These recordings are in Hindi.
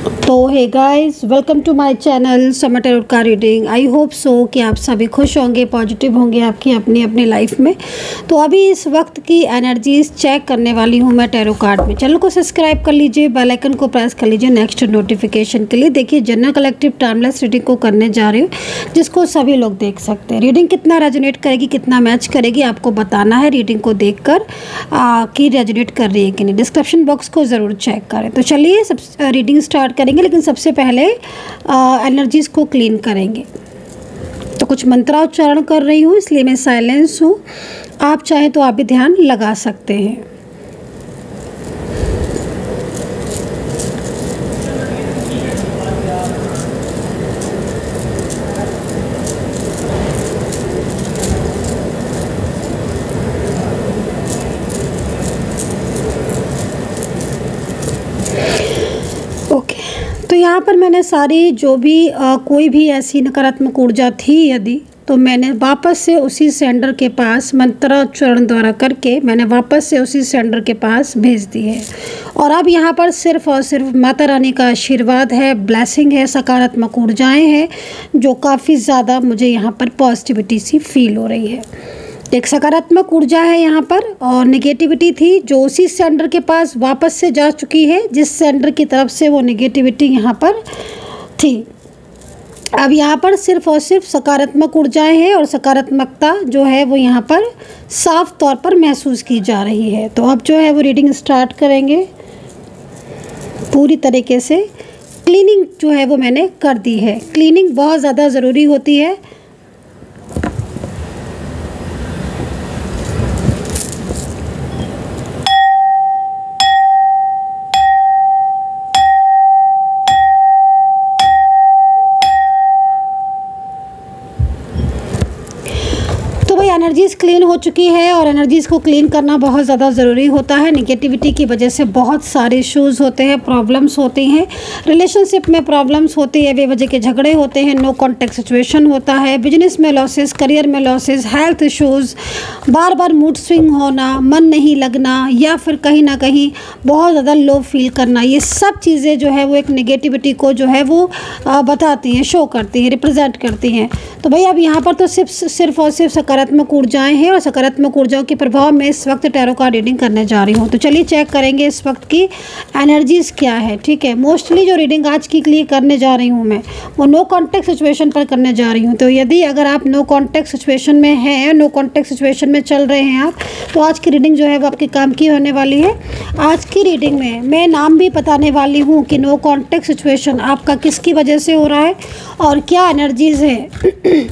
तो hey guys, welcome to my channel summer tarot का रीडिंग। आई होप सो कि आप सभी खुश होंगे, पॉजिटिव होंगे आपकी अपनी अपनी लाइफ में। तो अभी इस वक्त की एनर्जीज चेक करने वाली हूँ मैं टैरो कार्ड में। चैनल को सब्सक्राइब कर लीजिए, बेल आइकन को प्रेस कर लीजिए नेक्स्ट नोटिफिकेशन के लिए। देखिए, जनरल कलेक्टिव टाइमलेस रीडिंग को करने जा रही हूँ, जिसको सभी लोग देख सकते हैं। रीडिंग कितना रेजोनेट करेगी, कितना मैच करेगी, आपको बताना है रीडिंग को देख कर कि रेजोनेट कर रही है कि नहीं। डिस्क्रिप्शन बॉक्स को ज़रूर चेक करें। तो चलिए सब रीडिंग स्टार्ट करेंगे, लेकिन सबसे पहले एनर्जीज को क्लीन करेंगे। तो कुछ मंत्रोच्चारण कर रही हूँ, इसलिए मैं साइलेंस हूँ। आप चाहें तो आप भी ध्यान लगा सकते हैं। तो यहाँ पर मैंने सारी जो भी कोई भी ऐसी नकारात्मक ऊर्जा थी यदि, तो मैंने वापस से उसी सेंडर के पास मंत्रोच्चारण द्वारा करके मैंने वापस से उसी सेंडर के पास भेज दी है। और अब यहाँ पर सिर्फ और सिर्फ माता रानी का आशीर्वाद है, ब्लेसिंग है, सकारात्मक ऊर्जाएं हैं, जो काफ़ी ज़्यादा मुझे यहाँ पर पॉजिटिविटी सी फील हो रही है। एक सकारात्मक ऊर्जा है यहाँ पर, और नेगेटिविटी थी जो उसी सेंडर के पास वापस से जा चुकी है, जिस सेंडर की तरफ से वो नेगेटिविटी यहाँ पर थी। अब यहाँ पर सिर्फ और सिर्फ सकारात्मक ऊर्जाएं हैं, और सकारात्मकता जो है वो यहाँ पर साफ तौर पर महसूस की जा रही है। तो अब जो है वो रीडिंग स्टार्ट करेंगे। पूरी तरीके से क्लीनिंग जो है वो मैंने कर दी है। क्लीनिंग बहुत ज़्यादा ज़रूरी होती है। एनर्जीज़ क्लीन हो चुकी है, और एनर्जीज़ को क्लीन करना बहुत ज़्यादा ज़रूरी होता है। नेगेटिविटी की वजह से बहुत सारे इश्यूज़ होते हैं, प्रॉब्लम्स होती हैं, रिलेशनशिप में प्रॉब्लम्स होती है, बेवजह के झगड़े होते हैं, नो कॉन्टैक्ट सिचुएशन होता है, बिजनेस में लॉसेस, करियर में लॉसेस, हेल्थ इश्यूज़, बार बार मूड स्विंग होना, मन नहीं लगना, या फिर कहीं ना कहीं बहुत ज़्यादा लो फील करना। ये सब चीज़ें जो है वो एक नेगेटिविटी को जो है वो बताती हैं, शो करती हैं, रिप्रेजेंट करती हैं। तो भाई अब यहाँ पर तो सिर्फ और सिर्फ सकारात्मक ऊर्जाएं हैं, और सकारात्मक ऊर्जाओं के प्रभाव में इस वक्त टैरो कार्ड रीडिंग करने जा रही हूँ। तो चलिए चेक करेंगे इस वक्त की एनर्जीज क्या है। ठीक है, मोस्टली जो रीडिंग आज की लिए करने जा रही हूँ मैं, वो नो कॉन्टैक्ट सिचुएशन पर करने जा रही हूँ। तो यदि अगर आप नो कॉन्टैक्ट सिचुएशन में हैं, नो कॉन्टैक्ट सिचुएशन में चल रहे हैं आप, तो आज की रीडिंग जो है वो आपके काम की होने वाली है। आज की रीडिंग में मैं नाम भी बताने वाली हूँ कि नो कॉन्टैक्ट सिचुएशन आपका किसकी वजह से हो रहा है, और क्या एनर्जीज है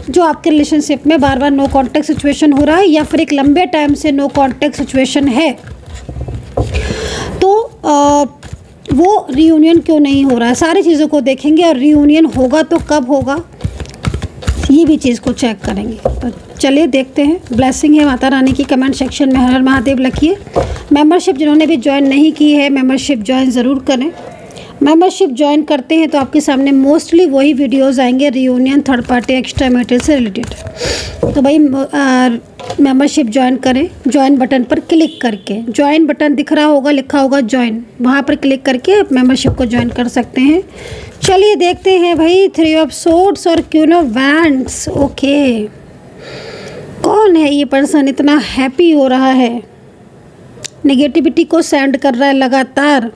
जो आपके रिलेशनशिप में बार बार नो कॉन्टैक्ट सिचुएशन हो रहा है, या फिर एक लंबे टाइम से नो कॉन्टैक्ट सिचुएशन है। तो वो रीयूनियन क्यों नहीं हो रहा है, सारी चीज़ों को देखेंगे, और रीयूनियन होगा तो कब होगा ये भी चीज़ को चेक करेंगे। तो चलिए देखते हैं। ब्लेसिंग है माता रानी की। कमेंट सेक्शन में हर हर महादेव लिखिए। मेंबरशिप जिन्होंने भी ज्वाइन नहीं की है, मेंबरशिप ज्वाइन ज़रूर करें। मेंबरशिप ज्वाइन करते हैं तो आपके सामने मोस्टली वही वीडियोस आएंगे reunion, third party, extra matter से रिलेटेड। तो भाई मेंबरशिप ज्वाइन करें। ज्वाइन बटन पर क्लिक करके, ज्वाइन बटन दिख रहा होगा, लिखा होगा ज्वाइन, वहाँ पर क्लिक करके आप मेंबरशिप को ज्वाइन कर सकते हैं। चलिए देखते हैं भाई, 3 ऑफ सोर्ड्स और क्वीन ऑफ वैंड्स। ओके, कौन है ये पर्सन इतना हैप्पी हो रहा है, नेगेटिविटी को सेंड कर रहा है लगातार,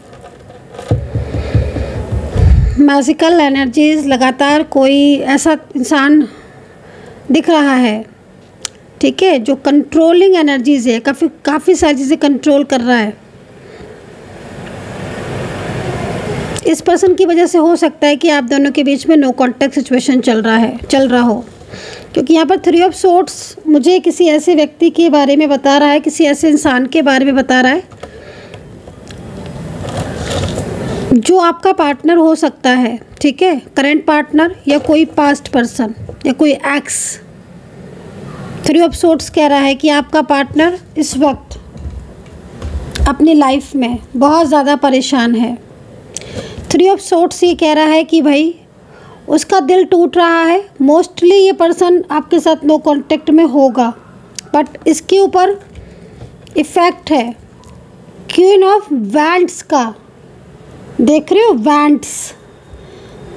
मैजिकल एनर्जीज लगातार। कोई ऐसा इंसान दिख रहा है, ठीक है, जो कंट्रोलिंग एनर्जीज है, काफ़ी सारी चीज़ें कंट्रोल कर रहा है। इस पर्सन की वजह से हो सकता है कि आप दोनों के बीच में नो कॉन्टैक्ट सिचुएशन चल रहा हो, क्योंकि यहाँ पर 3 ऑफ सोर्ड्स मुझे किसी ऐसे व्यक्ति के बारे में बता रहा है, किसी ऐसे इंसान के बारे में बता रहा है जो आपका पार्टनर हो सकता है। ठीक है, करंट पार्टनर या कोई पास्ट पर्सन या कोई एक्स। 3 ऑफ सोर्ड्स कह रहा है कि आपका पार्टनर इस वक्त अपनी लाइफ में बहुत ज़्यादा परेशान है। 3 ऑफ सोर्ड्स ये कह रहा है कि भाई उसका दिल टूट रहा है। मोस्टली ये पर्सन आपके साथ नो कॉन्टेक्ट में होगा, बट इसके ऊपर इफ़ेक्ट है क्वीन ऑफ वैंड्स का। देख रहे हो, वैंड्स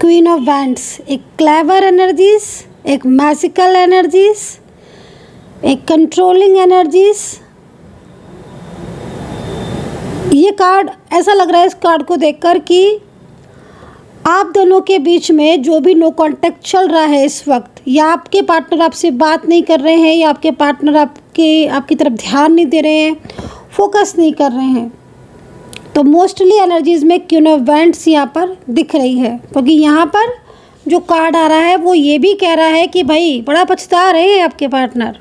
क्वीन ऑफ वैंड्स, एक क्लेवर एनर्जीज, एक मैजिकल एनर्जीज, एक कंट्रोलिंग एनर्जीज। ये कार्ड ऐसा लग रहा है इस कार्ड को देखकर कि आप दोनों के बीच में जो भी नो कांटेक्ट चल रहा है इस वक्त, या आपके पार्टनर आपसे बात नहीं कर रहे हैं, या आपके पार्टनर आपकी तरफ ध्यान नहीं दे रहे हैं, फोकस नहीं कर रहे हैं, तो मोस्टली एनर्जीज़ में क्वीन ऑफ वैंड्स यहाँ पर दिख रही है। क्योंकि यहाँ पर जो कार्ड आ रहा है वो ये भी कह रहा है कि भाई बड़ा पछता रहे हैं आपके पार्टनर।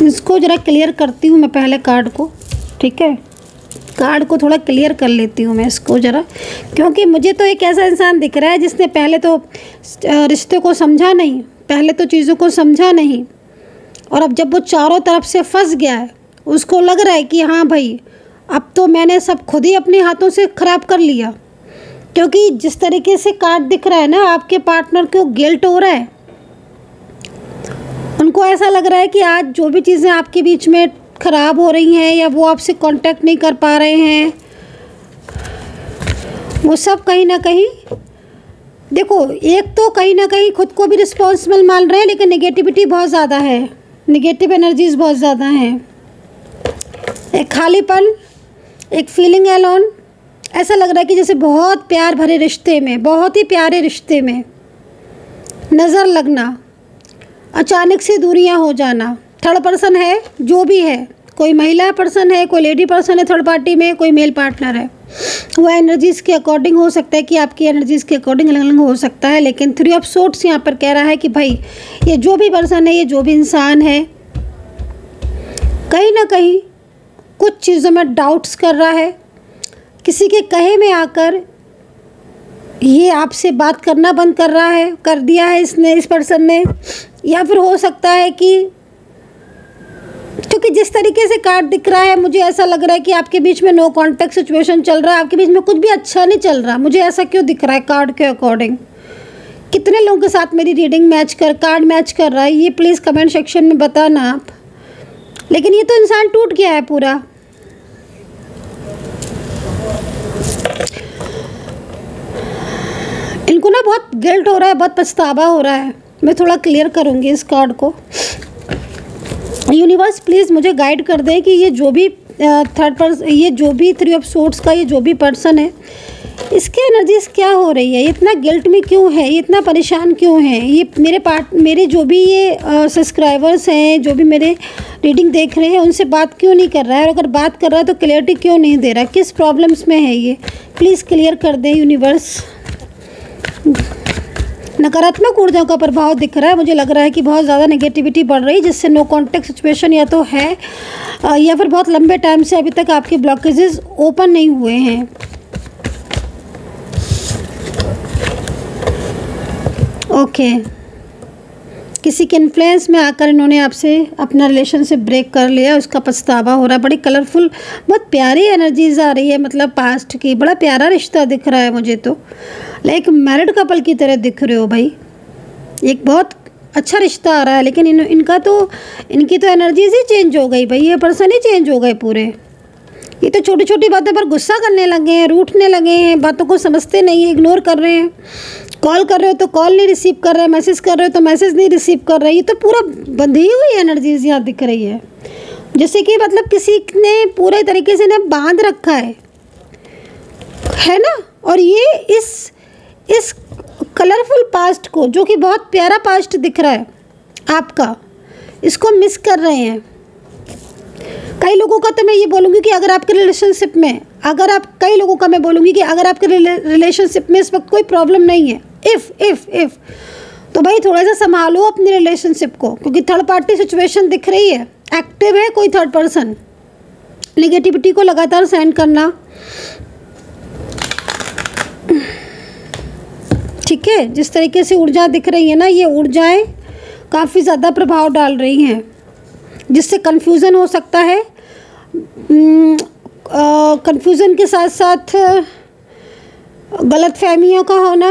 इसको ज़रा क्लियर करती हूँ मैं पहले कार्ड को, ठीक है, कार्ड को थोड़ा क्लियर कर लेती हूँ मैं इसको ज़रा, क्योंकि मुझे तो एक ऐसा इंसान दिख रहा है जिसने पहले तो रिश्ते को समझा नहीं, पहले तो चीज़ों को समझा नहीं, और अब जब वो चारों तरफ से फंस गया है, उसको लग रहा है कि हाँ भाई अब तो मैंने सब खुद ही अपने हाथों से ख़राब कर लिया। क्योंकि जिस तरीके से कार्ड दिख रहा है ना, आपके पार्टनर को गिल्ट हो रहा है, उनको ऐसा लग रहा है कि आज जो भी चीज़ें आपके बीच में ख़राब हो रही हैं या वो आपसे कांटेक्ट नहीं कर पा रहे हैं, वो सब कहीं ना कहीं, देखो एक तो कहीं ना कहीं खुद को भी रिस्पॉन्सिबल मान रहे हैं, लेकिन नेगेटिविटी बहुत ज़्यादा है, नेगेटिव एनर्जीज बहुत ज़्यादा हैं, एक खालीपन, एक फीलिंग अलोन। ऐसा लग रहा है कि जैसे बहुत प्यार भरे रिश्ते में, बहुत ही प्यारे रिश्ते में नज़र लगना, अचानक से दूरियां हो जाना, थर्ड पर्सन है, जो भी है, कोई महिला पर्सन है, कोई लेडी पर्सन है थर्ड पार्टी में, कोई मेल पार्टनर है, वो एनर्जीज़ के अकॉर्डिंग हो सकता है कि आपकी एनर्जीज़ के अकॉर्डिंग अलग अलग हो सकता है। लेकिन 3 ऑफ सोर्ट्स यहाँ पर कह रहा है कि भाई ये जो भी पर्सन है, ये जो भी इंसान है, कहीं ना कहीं कुछ चीज़ों में डाउट्स कर रहा है, किसी के कहे में आकर ये आपसे बात करना बंद कर रहा है, कर दिया है इसने, इस पर्सन ने, या फिर हो सकता है कि क्योंकि जिस तरीके से कार्ड दिख रहा है मुझे ऐसा लग रहा है कि आपके बीच में नो कांटेक्ट सिचुएशन चल रहा है, आपके बीच में कुछ भी अच्छा नहीं चल रहा, मुझे ऐसा क्यों दिख रहा है कार्ड के अकॉर्डिंग। कितने लोगों के साथ मेरी रीडिंग कार्ड मैच कर रहा है, ये प्लीज़ कमेंट सेक्शन में बताना आप। लेकिन ये तो इंसान टूट गया है पूरा। इनको ना बहुत गिल्ट हो रहा है, बहुत पछतावा हो रहा है। मैं थोड़ा क्लियर करूँगी इस कार्ड को। यूनिवर्स प्लीज़ मुझे गाइड कर दें कि ये जो भी ये जो भी 3 ऑफ सोर्ट्स का ये जो भी पर्सन है, इसके एनर्जीज क्या हो रही है, ये इतना गिल्ट में क्यों है, ये इतना परेशान क्यों है, ये मेरे जो भी ये सब्सक्राइबर्स हैं, जो भी मेरे रीडिंग देख रहे हैं, उनसे बात क्यों नहीं कर रहा है, और अगर बात कर रहा है तो क्लियरिटी क्यों नहीं दे रहा, किस प्रॉब्लम्स में है ये, प्लीज़ क्लियर कर दें यूनिवर्स। नकारात्मक ऊर्जाओं का प्रभाव दिख रहा है, मुझे लग रहा है कि बहुत ज़्यादा नेगेटिविटी बढ़ रही है, जिससे नो कॉन्टेक्ट सिचुएशन या तो है या फिर बहुत लंबे टाइम से अभी तक आपके ब्लॉकेजेस ओपन नहीं हुए हैं। ओके, किसी के इन्फ्लुएंस में आकर इन्होंने आपसे अपना रिलेशनशिप ब्रेक कर लिया, उसका पछतावा हो रहा है। बड़ी कलरफुल, बहुत प्यारी एनर्जीज आ रही है, मतलब पास्ट की, बड़ा प्यारा रिश्ता दिख रहा है मुझे तो, लाइक मैरिड कपल की तरह दिख रहे हो भाई। एक बहुत अच्छा रिश्ता आ रहा है, लेकिन इनकी तो एनर्जीज ही चेंज हो गई भाई, ये पर्सन ही चेंज हो गए पूरे। ये तो छोटी छोटी बातों पर गुस्सा करने लगे हैं, रूठने लगे हैं, बातों को समझते नहीं है, इग्नोर कर रहे हैं। कॉल कर रहे हो तो कॉल नहीं रिसीव कर रहे, मैसेज कर रहे हो तो मैसेज नहीं रिसीव कर रहे। ये तो पूरा बंधी हुई एनर्जीज यहाँ दिख रही है, जैसे कि मतलब किसी ने पूरे तरीके से इन्हें बांध रखा है ना। और ये इस कलरफुल पास्ट को, जो कि बहुत प्यारा पास्ट दिख रहा है आपका, इसको मिस कर रहे हैं। कई लोगों का तो मैं ये बोलूँगी कि अगर आपके रिलेशनशिप में, कई लोगों का मैं बोलूँगी कि अगर आपके रिलेशनशिप में इस वक्त कोई प्रॉब्लम नहीं है, इफ़ तो भाई थोड़ा सा संभालो अपने रिलेशनशिप को, क्योंकि थर्ड पार्टी सिचुएशन दिख रही है, एक्टिव है कोई थर्ड पर्सन, नेगेटिविटी को लगातार सेंड करना, ठीक है। जिस तरीके से ऊर्जा दिख रही है ना, ये ऊर्जाएं काफ़ी ज़्यादा प्रभाव डाल रही हैं, जिससे कन्फ्यूज़न हो सकता है। कन्फ्यूज़न के साथ साथ गलतफहमियों का होना,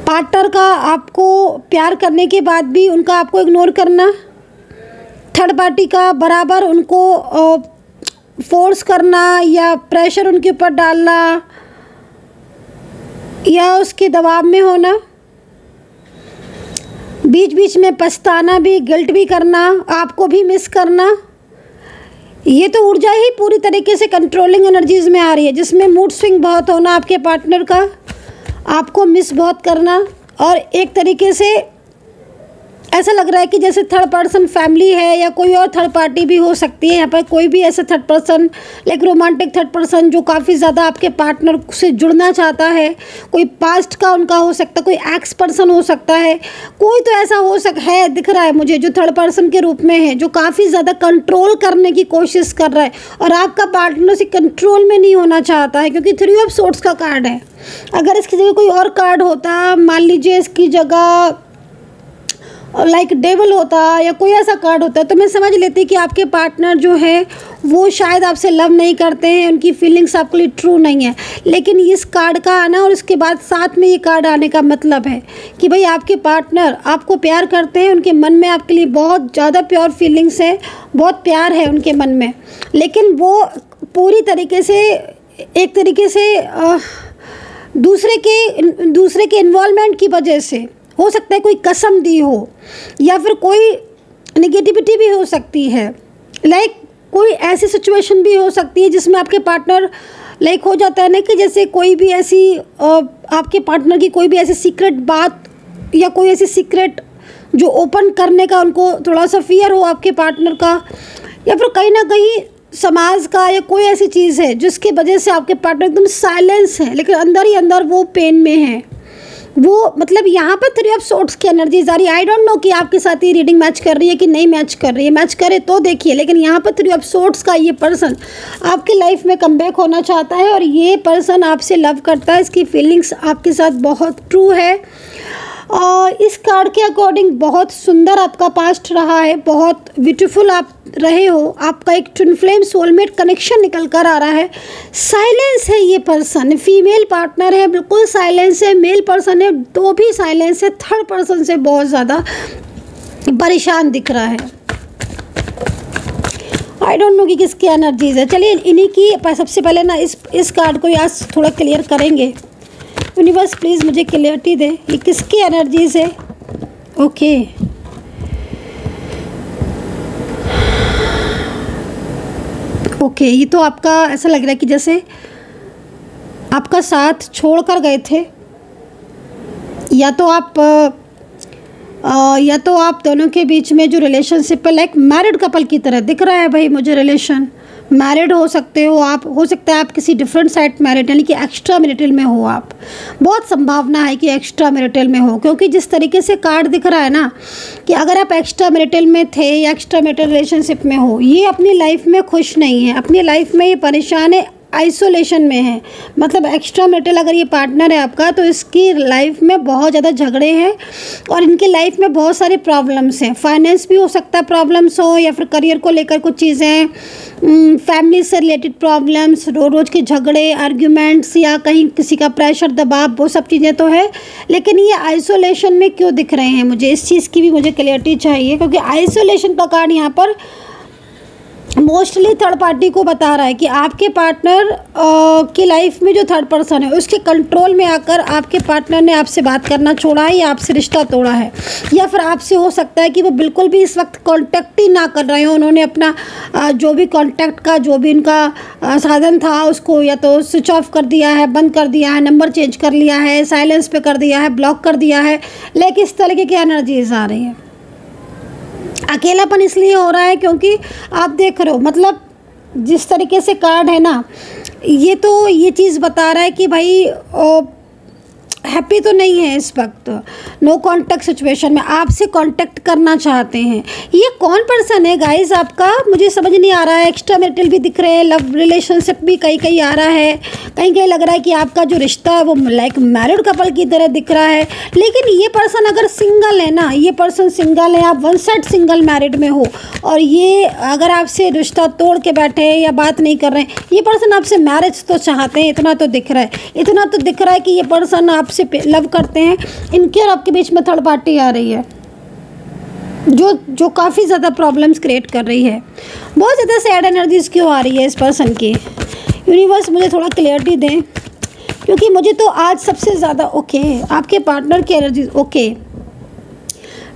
पार्टनर का आपको प्यार करने के बाद भी उनका आपको इग्नोर करना, थर्ड पार्टी का बराबर उनको फोर्स करना या प्रेशर उनके ऊपर डालना, या उसके दबाव में होना, बीच बीच में पछताना भी, गिल्ट भी करना, आपको भी मिस करना। ये तो ऊर्जा ही पूरी तरीके से कंट्रोलिंग एनर्जीज में आ रही है, जिसमें मूड स्विंग बहुत होना आपके पार्टनर का, आपको मिस बहुत करना, और एक तरीके से ऐसा लग रहा है कि जैसे थर्ड पर्सन फैमिली है या कोई और थर्ड पार्टी भी हो सकती है। यहाँ पर कोई भी ऐसा third person, like romantic third person जो काफ़ी ज़्यादा आपके पार्टनर से जुड़ना चाहता है, कोई पास्ट का उनका हो सकता है, कोई एक्स पर्सन हो सकता है, कोई तो ऐसा है दिख रहा है मुझे जो थर्ड पर्सन के रूप में है, जो काफ़ी ज़्यादा कंट्रोल करने की कोशिश कर रहा है और आपका पार्टनर से कंट्रोल में नहीं होना चाहता है, क्योंकि 3 ऑफ सोर्ड्स का कार्ड है। अगर इसकी जगह कोई और कार्ड होता, मान लीजिए इसकी जगह लाइक डेविल होता या कोई ऐसा कार्ड होता, तो मैं समझ लेती कि आपके पार्टनर जो है वो शायद आपसे लव नहीं करते हैं, उनकी फीलिंग्स आपके लिए ट्रू नहीं है। लेकिन इस कार्ड का आना और इसके बाद साथ में ये कार्ड आने का मतलब है कि भाई आपके पार्टनर आपको प्यार करते हैं, उनके मन में आपके लिए बहुत ज़्यादा प्योर फीलिंग्स है, बहुत प्यार है उनके मन में, लेकिन वो पूरी तरीके से एक तरीके से दूसरे के इन्वॉल्वमेंट की वजह से, हो सकता है कोई कसम दी हो या फिर कोई नेगेटिविटी भी हो सकती है, लाइक कोई ऐसी सिचुएशन भी हो सकती है जिसमें आपके पार्टनर लाइक हो जाता है ना कि जैसे कोई भी ऐसी आपके पार्टनर की कोई भी ऐसी सीक्रेट बात या कोई ऐसी सीक्रेट जो ओपन करने का उनको थोड़ा सा फियर हो आपके पार्टनर का, या फिर कहीं ना कहीं समाज का या कोई ऐसी चीज़ है जिसकी वजह से आपके पार्टनर एकदम साइलेंस है, लेकिन अंदर ही अंदर वो पेन में है। वो मतलब यहाँ पर 3 ऑफ सोर्ड्स की एनर्जीज आ रही है। आई डोंट नो कि आपके साथ ये रीडिंग मैच कर रही है कि नहीं मैच कर रही है, मैच करे तो देखिए, लेकिन यहाँ पर 3 ऑफ सोर्ड्स का ये पर्सन आपकी लाइफ में कमबैक होना चाहता है और ये पर्सन आपसे लव करता है, इसकी फीलिंग्स आपके साथ बहुत ट्रू है। और इस कार्ड के अकॉर्डिंग बहुत सुंदर आपका पास्ट रहा है, बहुत ब्यूटीफुल आप रहे हो, आपका एक ट्विन फ्लेम सोलमेट कनेक्शन निकल कर आ रहा है। साइलेंस है ये पर्सन, फीमेल पार्टनर है, बिल्कुल साइलेंस है, मेल पर्सन है तो भी साइलेंस है, थर्ड पर्सन से बहुत ज़्यादा परेशान दिख रहा है। आई डोंट नो कि किसकी एनर्जीज है। चलिए इन्हीं की सबसे पहले ना इस कार्ड को आज थोड़ा क्लियर करेंगे। यूनिवर्स प्लीज़ मुझे क्लियरिटी दे, ये किसकी एनर्जीज है। ओके ओके, ये तो आपका ऐसा लग रहा है कि जैसे आपका साथ छोड़ कर गए थे, या तो आप दोनों के बीच में जो रिलेशनशिप है लाइक मैरिड कपल की तरह दिख रहा है भाई मुझे। रिलेशन मैरिड हो सकते हो आप, हो सकता है आप किसी डिफरेंट साइड मैरिड यानी कि एक्स्ट्रा मैरिटल में हो आप, बहुत संभावना है कि एक्स्ट्रा मैरिटल में हो, क्योंकि जिस तरीके से कार्ड दिख रहा है ना कि अगर आप एक्स्ट्रा मैरिटल में थे या एक्स्ट्रा मैरिटल रिलेशनशिप में हो, ये अपनी लाइफ में खुश नहीं है, अपनी लाइफ में ये परेशान है, आइसोलेशन में है। मतलब एक्स्ट्रा मैरिटल अगर ये पार्टनर है आपका तो इसकी लाइफ में बहुत ज़्यादा झगड़े हैं और इनकी लाइफ में बहुत सारे प्रॉब्लम्स हैं। फाइनेंस भी हो सकता है प्रॉब्लम्स हो, या फिर करियर को लेकर कुछ चीज़ें, फैमिली से रिलेटेड प्रॉब्लम्स, रोज़ के झगड़े, आर्ग्यूमेंट्स, या कहीं किसी का प्रेशर दबाव, वो सब चीज़ें तो है। लेकिन ये आइसोलेशन में क्यों दिख रहे हैं मुझे, इस चीज़ की भी मुझे क्लियरिटी चाहिए, क्योंकि आइसोलेशन का कार्ड यहाँ पर मोस्टली थर्ड पार्टी को बता रहा है कि आपके पार्टनर की लाइफ में जो थर्ड पर्सन है उसके कंट्रोल में आकर आपके पार्टनर ने आपसे बात करना छोड़ा है या आपसे रिश्ता तोड़ा है, या फिर आपसे हो सकता है कि वो बिल्कुल भी इस वक्त कांटेक्ट ही ना कर रहे हो। उन्होंने अपना जो भी कांटेक्ट का जो भी इनका साधन था उसको या तो स्विच ऑफ कर दिया है, बंद कर दिया है, नंबर चेंज कर लिया है, साइलेंस पे कर दिया है, ब्लॉक कर दिया है। लेकिन इस तरीके की एनर्जीज आ रही है। अकेलापन इसलिए हो रहा है क्योंकि आप देख रहे हो, मतलब जिस तरीके से कार्ड है ना, ये चीज़ बता रहा है कि भाई हैप्पी तो नहीं है इस वक्त, नो कांटेक्ट सिचुएशन में, आपसे कांटेक्ट करना चाहते हैं। ये कौन पर्सन है गाइस आपका, मुझे समझ नहीं आ रहा है। एक्स्ट्रा मैरिटल भी दिख रहे हैं, लव रिलेशनशिप भी कहीं कहीं आ रहा है, कहीं कहीं लग रहा है कि आपका जो रिश्ता है वो लाइक मैरिड कपल की तरह दिख रहा है। लेकिन ये पर्सन अगर सिंगल है ना, ये पर्सन सिंगल है, आप वन साइड सिंगल मैरिड में हो और ये अगर आपसे रिश्ता तोड़ के बैठे हैं या बात नहीं कर रहे हैं, ये पर्सन आपसे मैरिज तो चाहते हैं, इतना तो दिख रहा है। इतना तो दिख रहा है कि ये पर्सन आपसे लव करते हैं। इनके और आपके बीच में थर्ड पार्टी आ रही है जो काफ़ी ज़्यादा प्रॉब्लम्स क्रिएट कर रही है। बहुत ज़्यादा सैड एनर्जीज क्यों आ रही है इस पर्सन की। यूनिवर्स मुझे थोड़ा क्लियरिटी दें, क्योंकि मुझे तो आज सबसे ज़्यादा ओके आपके पार्टनर की energy okay.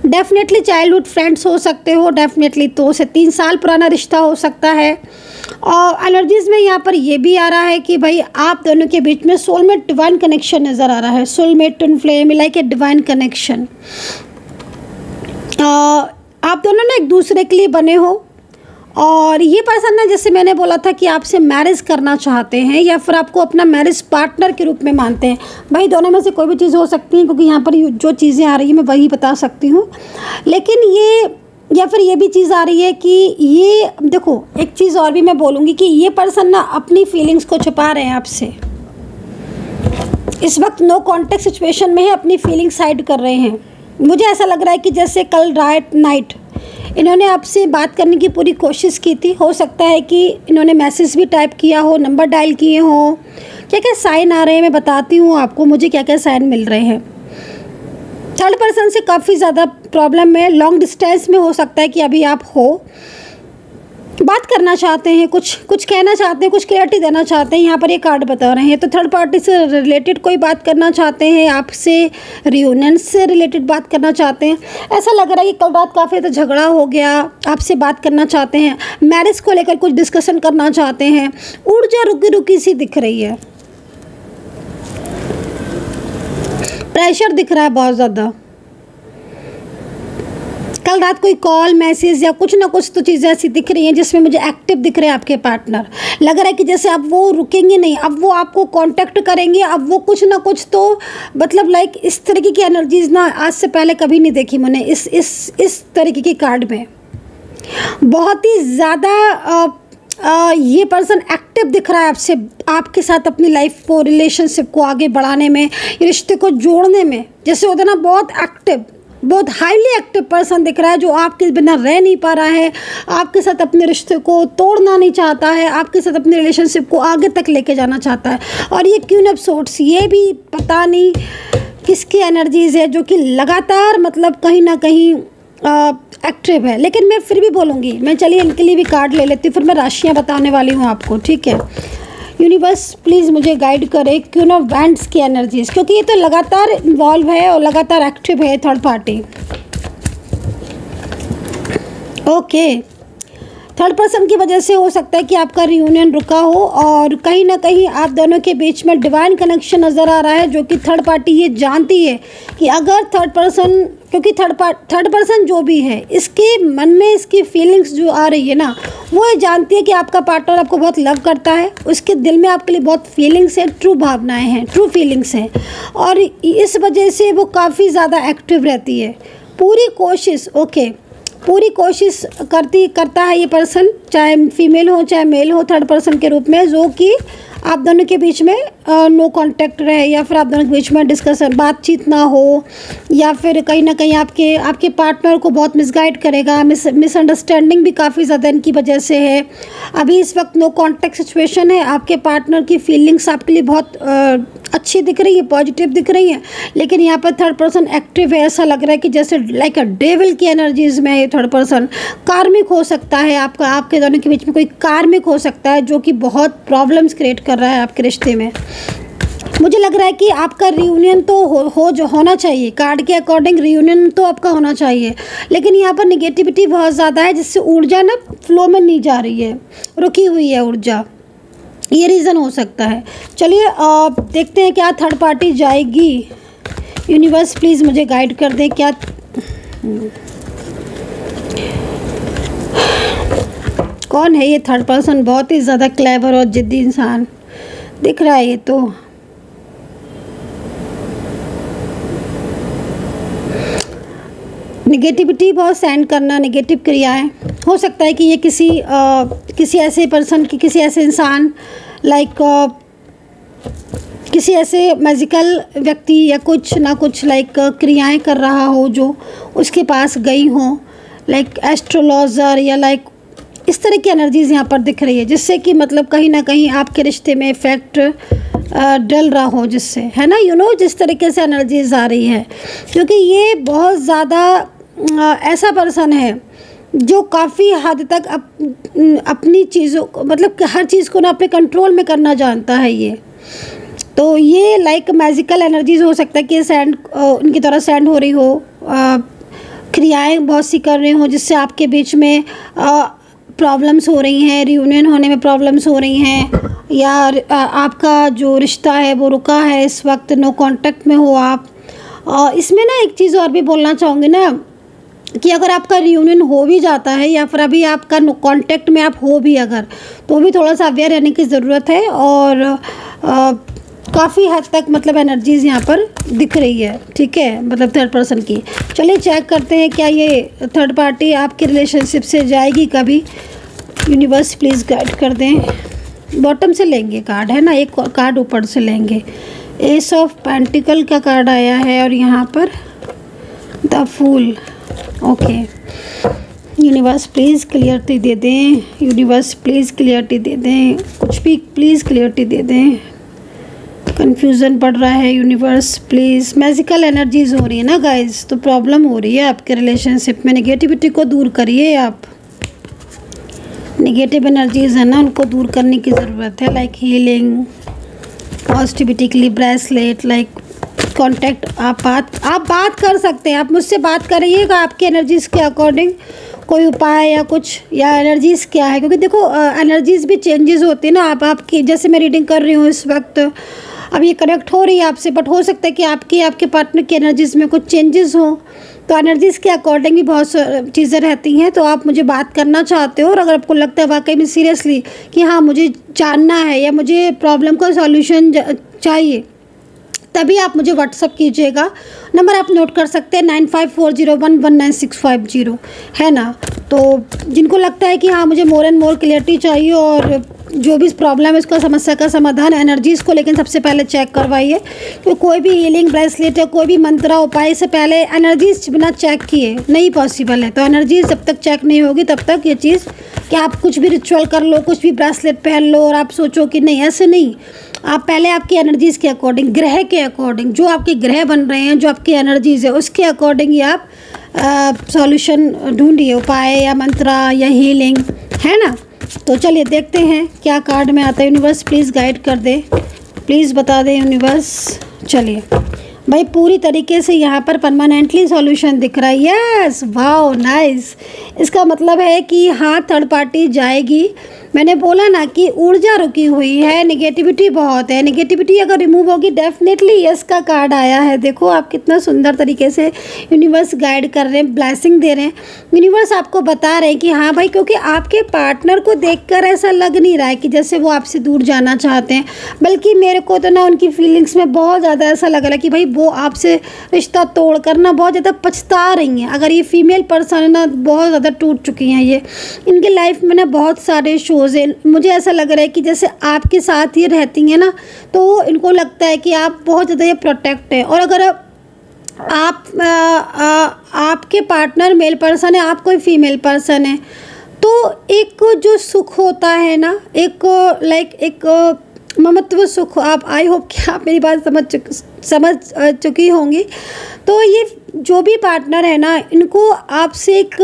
Definitely childhood friends हो सकते हो, डेफिनेटली 2 से 3 साल पुराना रिश्ता हो सकता है। और एनर्जीज़ में यहाँ पर ये भी आ रहा है कि भाई आप दोनों के बीच में सोलमेट डिवाइन कनेक्शन नज़र आ रहा है। Soulmate, twin flame, like a divine connection. आप दोनों ना एक दूसरे के लिए बने हो। और ये पर्सन ना, जैसे मैंने बोला था कि आपसे मैरिज करना चाहते हैं या फिर आपको अपना मैरिज पार्टनर के रूप में मानते हैं। भाई दोनों में से कोई भी चीज़ हो सकती है, क्योंकि यहाँ पर जो चीज़ें आ रही हैं मैं वही बता सकती हूँ। लेकिन ये या फिर ये भी चीज़ आ रही है कि ये देखो, एक चीज़ और भी मैं बोलूँगी कि ये पर्सन ना अपनी फीलिंग्स को छुपा रहे हैं आपसे। इस वक्त नो कॉन्टेक्ट सिचुएशन में है, अपनी फीलिंग्स हाइड कर रहे हैं। मुझे ऐसा लग रहा है कि जैसे कल रात नाइट इन्होंने आपसे बात करने की पूरी कोशिश की थी। हो सकता है कि इन्होंने मैसेज भी टाइप किया हो, नंबर डायल किए हो। क्या क्या साइन आ रहे हैं मैं बताती हूँ आपको, मुझे क्या क्या साइन मिल रहे हैं। थर्ड पर्सन से काफ़ी ज़्यादा प्रॉब्लम में, लॉन्ग डिस्टेंस में हो सकता है कि अभी आप हो, बात करना चाहते हैं, कुछ कहना चाहते हैं, कुछ क्लैरिटी देना चाहते हैं। यहाँ पर ये कार्ड बता रहे हैं। तो थर्ड पार्टी से रिलेटेड कोई बात करना चाहते हैं, आपसे रियूनियन से रिलेटेड बात करना चाहते हैं। ऐसा लग रहा है कि कल रात काफ़ी ज़्यादा झगड़ा हो गया, आपसे बात करना चाहते हैं, मैरिज को लेकर कुछ डिस्कशन करना चाहते हैं। ऊर्जा रुकी रुकी सी दिख रही है, प्रेशर दिख रहा है बहुत ज़्यादा। कल रात कोई कॉल, मैसेज या कुछ ना कुछ तो चीज़ें ऐसी दिख रही हैं जिसमें मुझे एक्टिव दिख रहे हैं आपके पार्टनर। लग रहा है कि जैसे अब वो रुकेंगे नहीं, अब वो आपको कांटेक्ट करेंगे, अब वो कुछ ना कुछ तो मतलब लाइक इस तरीके की एनर्जीज ना आज से पहले कभी नहीं देखी मैंने इस तरीके की कार्ड में। बहुत ही ज़्यादा ये पर्सन एक्टिव दिख रहा है आपसे, आपके साथ अपनी लाइफ को, रिलेशनशिप को आगे बढ़ाने में, रिश्ते को जोड़ने में। जैसे होता है ना, बहुत एक्टिव, बहुत हाईली एक्टिव पर्सन दिख रहा है जो आपके बिना रह नहीं pा रहा है, आपके साथ अपने रिश्ते को तोड़ना नहीं चाहता है, आपके साथ अपने रिलेशनशिप को आगे तक लेके जाना चाहता है। और ये क्वीन ऑफ सोर्ड्स, ये भी पता नहीं किसकी एनर्जीज है जो कि लगातार मतलब कहीं ना कहीं एक्टिव है। लेकिन मैं फिर भी बोलूँगी, मैं चलिए इनके लिए भी कार्ड ले लेती हूँ, फिर मैं राशियाँ बताने वाली हूँ आपको, ठीक है। यूनिवर्स प्लीज़ मुझे गाइड करे क्वीन ऑफ वैंड्स की एनर्जीज, क्योंकि ये तो लगातार इन्वॉल्व है और लगातार एक्टिव है third party. Okay, third person की वजह से हो सकता है कि आपका रियूनियन रुका हो और कहीं ना कहीं आप दोनों के बीच में डिवाइन कनेक्शन नज़र आ रहा है, जो कि थर्ड पार्टी ये जानती है कि अगर थर्ड पर्सन, क्योंकि थर्ड पर्सन जो भी है इसके मन में इसकी फीलिंग्स जो आ रही है ना, वो ये जानती है कि आपका पार्टनर आपको बहुत लव करता है, उसके दिल में आपके लिए बहुत फीलिंग्स हैं, ट्रू भावनाएं हैं, ट्रू फीलिंग्स हैं, और इस वजह से वो काफ़ी ज़्यादा एक्टिव रहती है। पूरी कोशिश पूरी कोशिश करता है ये पर्सन, चाहे फीमेल हो चाहे मेल हो, थर्ड पर्सन के रूप में, जो कि आप दोनों के बीच में नो कांटेक्ट रहे, या फिर आप दोनों के बीच में डिस्कशन, बातचीत ना हो, या फिर कहीं ना कहीं आपके पार्टनर को बहुत मिसगाइड करेगा। मिसअंडरस्टैंडिंग भी काफ़ी ज़्यादा इनकी वजह से है। अभी इस वक्त नो कांटेक्ट सिचुएशन है, आपके पार्टनर की फीलिंग्स आपके लिए बहुत अच्छी दिख रही है, पॉजिटिव दिख रही है, लेकिन यहाँ पर थर्ड पर्सन एक्टिव है। ऐसा लग रहा है कि जैसे लाइक अ डेविल की एनर्जीज में ये थर्ड पर्सन कार्मिक हो सकता है, आपके दोनों के बीच में कोई कार्मिक हो सकता है जो कि बहुत प्रॉब्लम्स क्रिएट कर रहा है आपके रिश्ते में। मुझे लग रहा है कि आपका रियूनियन तो होना चाहिए, कार्ड के अकॉर्डिंग रियूनियन तो आपका होना चाहिए, लेकिन यहाँ पर निगेटिविटी बहुत ज़्यादा है, जिससे ऊर्जा ना फ्लो में नहीं जा रही है, रुकी हुई है ऊर्जा। ये रीज़न हो सकता है। चलिए देखते हैं क्या थर्ड पार्टी जाएगी। यूनिवर्स प्लीज़ मुझे गाइड कर दें क्या कौन है ये थर्ड पर्सन। बहुत ही ज़्यादा क्लेवर और जिद्दी इंसान दिख रहा है ये तो। निगेटिविटी बहुत सेंड करना, निगेटिव क्रियाएं। हो सकता है कि ये किसी ऐसे पर्सन की, किसी ऐसे इंसान लाइक किसी ऐसे मैजिकल व्यक्ति या कुछ ना कुछ लाइक क्रियाएं कर रहा हो जो उसके पास गई हो, लाइक एस्ट्रोलॉजर या लाइक इस तरह की एनर्जीज यहाँ पर दिख रही है, जिससे कि मतलब कहीं ना कहीं आपके रिश्ते में इफेक्ट डल रहा हो, जिससे है ना जिस तरीके से एनर्जीज आ रही है। क्योंकि ये बहुत ज़्यादा ऐसा पर्सन है जो काफ़ी हद तक अपनी चीज़ों मतलब हर चीज़ को ना अपने कंट्रोल में करना जानता है। ये तो ये लाइक मैजिकल एनर्जीज हो सकता है कि सेंड उनकी तरह सेंड हो रही हो, क्रियाएं बहुत सी कर रहे हो जिससे आपके बीच में प्रॉब्लम्स हो रही हैं, रियूनियन होने में प्रॉब्लम्स हो रही हैं, या आपका जो रिश्ता है वो रुका है, इस वक्त नो कांटेक्ट में हो आप। इसमें ना एक चीज़ और भी बोलना चाहूँगी ना कि अगर आपका रियूनियन हो भी जाता है या फिर अभी आपका कांटेक्ट में आप हो भी अगर, तो भी थोड़ा सा अवेयर रहने की ज़रूरत है। और काफ़ी हद तक मतलब एनर्जीज़ यहाँ पर दिख रही है, ठीक है, मतलब थर्ड पर्सन की। चलिए चेक करते हैं क्या ये थर्ड पार्टी आपके रिलेशनशिप से जाएगी कभी। यूनिवर्स प्लीज़ गाइड कर दें। बॉटम से लेंगे कार्ड, है ना, एक कार्ड ऊपर से लेंगे। एस ऑफ पेंटिकल का कार्ड आया है और यहाँ पर the fool. Okay, universe please clarity दे दें, यूनिवर्स प्लीज़ क्लियरिटी दे दें, कुछ भी प्लीज़ क्लियरिटी दे दें। कन्फ्यूज़न पड़ रहा है, यूनिवर्स प्लीज़। मैजिकल एनर्जीज़ हो रही है ना गाइस, तो प्रॉब्लम हो रही है आपके रिलेशनशिप में। नेगेटिविटी को दूर करिए आप, नेगेटिव एनर्जीज़ है ना उनको दूर करने की ज़रूरत है। लाइक हीलिंग, पॉजिटिविटी के लिए ब्रेसलेट, लाइक कांटेक्ट। आप बात कर सकते हैं, आप मुझसे बात करिएगा आपके एनर्जीज़ के अकॉर्डिंग कोई उपाय या कुछ, या एनर्जीज़ क्या है, क्योंकि देखो एनर्जीज़ भी चेंजेस होती है ना। आपकी जैसे मैं रीडिंग कर रही हूँ इस वक्त, अब ये कनेक्ट हो रही है आपसे, बट हो सकता है कि आपके पार्टनर की एनर्जीज़ में कुछ चेंजेस हो, तो एनर्जीज़ के अकॉर्डिंग भी बहुत चीज़ें रहती हैं। तो आप मुझे बात करना चाहते हो और अगर आपको लगता है वाकई में सीरियसली कि हाँ मुझे जानना है या मुझे प्रॉब्लम का सॉल्यूशन चाहिए, तभी आप मुझे व्हाट्सअप कीजिएगा। नंबर आप नोट कर सकते हैं 9540119650, है ना। तो जिनको लगता है कि हाँ मुझे मोर एंड मोर क्लियरिटी चाहिए और जो भी प्रॉब्लम है उसका समस्या का समाधान, एनर्जीज़ को लेकिन सबसे पहले चेक करवाइए, क्योंकि कोई भी हीलिंग ब्रेसलेट या कोई भी मंत्रा उपाय से पहले एनर्जीज़ बिना चेक किए नहीं पॉसिबल है। तो एनर्जीज़ जब तक चेक नहीं होगी तब तक ये चीज़ कि आप कुछ भी रिचुअल कर लो, कुछ भी ब्रेसलेट पहन लो और आप सोचो कि नहीं, ऐसे नहीं। आप पहले आपकी एनर्जीज़ के अकॉर्डिंग, ग्रह के अकॉर्डिंग, जो आपके ग्रह बन रहे हैं, जो आपकी एनर्जीज़ है उसके अकॉर्डिंग ही आप सॉल्यूशन ढूंढिए, उपाय या मंत्रा या हीलिंग, है ना। तो चलिए देखते हैं क्या कार्ड में आता है। यूनिवर्स प्लीज़ गाइड कर दे, प्लीज़ बता दें यूनिवर्स। चलिए भाई, पूरी तरीके से यहाँ पर परमानेंटली सॉल्यूशन दिख रहा है। Yes, wow, nice. इसका मतलब है कि हाँ थर्ड पार्टी जाएगी। मैंने बोला ना कि ऊर्जा रुकी हुई है, नेगेटिविटी बहुत है। नेगेटिविटी अगर रिमूव होगी डेफिनेटली यस का कार्ड आया है। देखो आप कितना सुंदर तरीके से यूनिवर्स गाइड कर रहे हैं, ब्लेसिंग दे रहे हैं। यूनिवर्स आपको बता रहे हैं कि हाँ भाई, क्योंकि आपके पार्टनर को देखकर ऐसा लग नहीं रहा है कि जैसे वो आपसे दूर जाना चाहते हैं, बल्कि मेरे को तो ना उनकी फीलिंग्स में बहुत ज़्यादा ऐसा लग रहा है कि भाई वो आपसे रिश्ता तोड़ कर ना बहुत ज़्यादा पछता रही हैं। अगर ये फीमेल पर्सन है ना, बहुत ज़्यादा टूट चुकी हैं ये। इनके लाइफ में ना बहुत सारे शोज़, मुझे ऐसा लग रहा है कि जैसे आपके साथ ये रहती हैं ना, तो इनको लगता है कि आप बहुत ज़्यादा ये प्रोटेक्ट है। और अगर आपके पार्टनर मेल पर्सन है, आप कोई फीमेल पर्सन है, तो एक जो सुख होता है ना, एक लाइक एक ममत्व सुख, आप आई होप कि आप मेरी बात समझ चुकी होंगी। तो ये जो भी पार्टनर है ना, इनको आपसे एक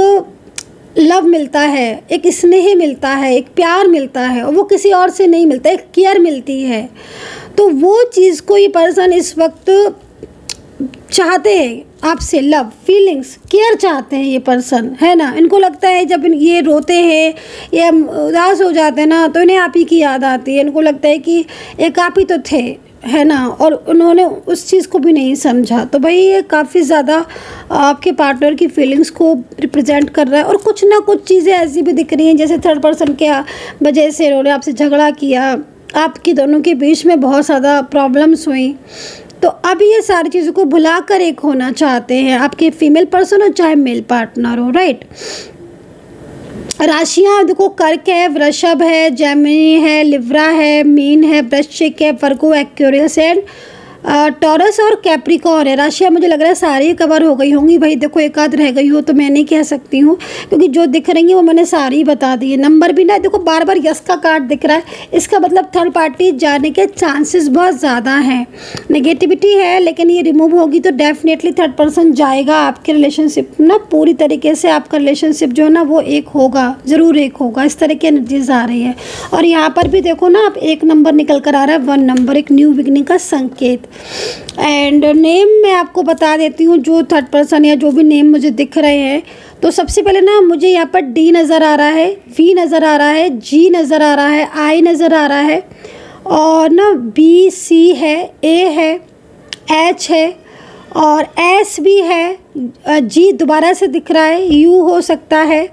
लव मिलता है, एक स्नेह मिलता है, एक प्यार मिलता है, और वो किसी और से नहीं मिलता, एक केयर मिलती है। तो वो चीज़ को ये पर्सन इस वक्त चाहते हैं आपसे, लव, फीलिंग्स, केयर चाहते हैं ये पर्सन, है ना। इनको लगता है जब ये रोते हैं या उदास हो जाते हैं ना, तो इन्हें आप ही की याद आती है। इनको लगता है कि एक आप ही तो थे, है ना, और उन्होंने उस चीज़ को भी नहीं समझा। तो भाई ये काफ़ी ज़्यादा आपके पार्टनर की फीलिंग्स को रिप्रेजेंट कर रहा है। और कुछ ना कुछ चीज़ें ऐसी भी दिख रही हैं जैसे थर्ड पर्सन के वजह से उन्होंने आपसे झगड़ा किया, आपकी दोनों के बीच में बहुत ज़्यादा प्रॉब्लम्स हुई। तो अब ये सारी चीज़ों को भुलाकर एक होना चाहते हैं, आपके फीमेल पर्सन हो चाहे मेल पार्टनर हो, राइट। राशियाँ देखो, कर्क है, वृषभ है, जेमिनी है, लिब्रा है, मीन है, वृश्चिक है, वर्गो, एक्वेरियस एंड टॉरस और कैप्रिकॉर्न है। राशियाँ मुझे लग रहा है सारी कवर हो गई होंगी भाई। देखो एक आध रह गई हो तो मैं नहीं कह सकती हूँ, क्योंकि जो दिख रही है वो मैंने सारी बता दी है। नंबर भी ना, देखो बार बार यस का कार्ड दिख रहा है, इसका मतलब थर्ड पार्टी जाने के चांसेस बहुत ज़्यादा हैं। नेगेटिविटी है लेकिन ये रिमूव होगी तो डेफिनेटली थर्ड पर्सन जाएगा आपके रिलेशनशिप ना, पूरी तरीके से आपका रिलेशनशिप जो है ना वो एक होगा, ज़रूर एक होगा। इस तरह की एनर्जीज आ रही है। और यहाँ पर भी देखो ना, आप एक नंबर निकल कर आ रहा है, 1 नंबर, एक न्यू बिगनिंग का संकेत। एंड नेम मैं आपको बता देती हूँ, जो थर्ड पर्सन या जो भी नेम मुझे दिख रहे हैं, तो सबसे पहले ना मुझे यहाँ पर डी नज़र आ रहा है, वी नज़र आ रहा है, जी नज़र आ रहा है, आई नज़र आ रहा है, और ना बी सी है, ए है, एच है, और एस भी है, जी दोबारा से दिख रहा है, यू हो सकता है,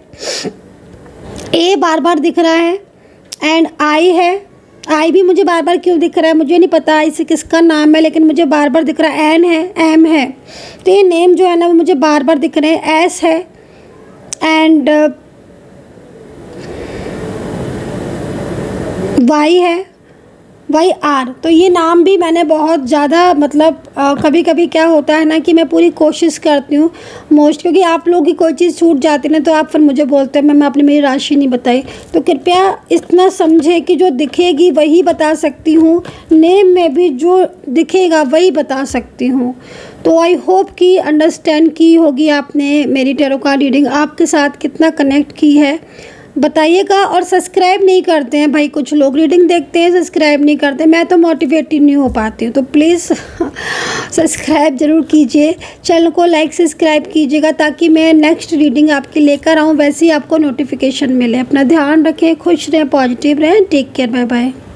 ए बार बार दिख रहा है, एंड आई है। आई भी मुझे बार बार क्यों दिख रहा है मुझे नहीं पता इसे किसका नाम है, लेकिन मुझे बार बार दिख रहा है। एन है, एम है, तो ये नेम जो है ना वो मुझे बार बार दिख रहे हैं। एस है एंड वाई है, वाई आर। तो ये नाम भी मैंने बहुत ज़्यादा मतलब कभी कभी क्या होता है ना कि मैं पूरी कोशिश करती हूँ मोस्ट, क्योंकि आप लोगों की कोई चीज़ छूट जाती है ना तो आप फिर मुझे बोलते हैं मैम आपने मेरी राशि नहीं बताई। तो कृपया इतना समझे कि जो दिखेगी वही बता सकती हूँ, नेम में भी जो दिखेगा वही बता सकती हूँ। तो आई होप कि अंडरस्टैंड की होगी आपने मेरी टैरो कार्ड रीडिंग, आपके साथ कितना कनेक्ट की है बताइएगा। और सब्सक्राइब नहीं करते हैं भाई, कुछ लोग रीडिंग देखते हैं सब्सक्राइब नहीं करते, मैं तो मोटिवेटेड नहीं हो पाती हूँ। तो प्लीज़ सब्सक्राइब ज़रूर कीजिए, चैनल को लाइक सब्सक्राइब कीजिएगा ताकि मैं नेक्स्ट रीडिंग आपकी लेकर आऊँ, वैसे ही आपको नोटिफिकेशन मिले। अपना ध्यान रखें, खुश रहें, पॉजिटिव रहें, टेक केयर, बाय बाय।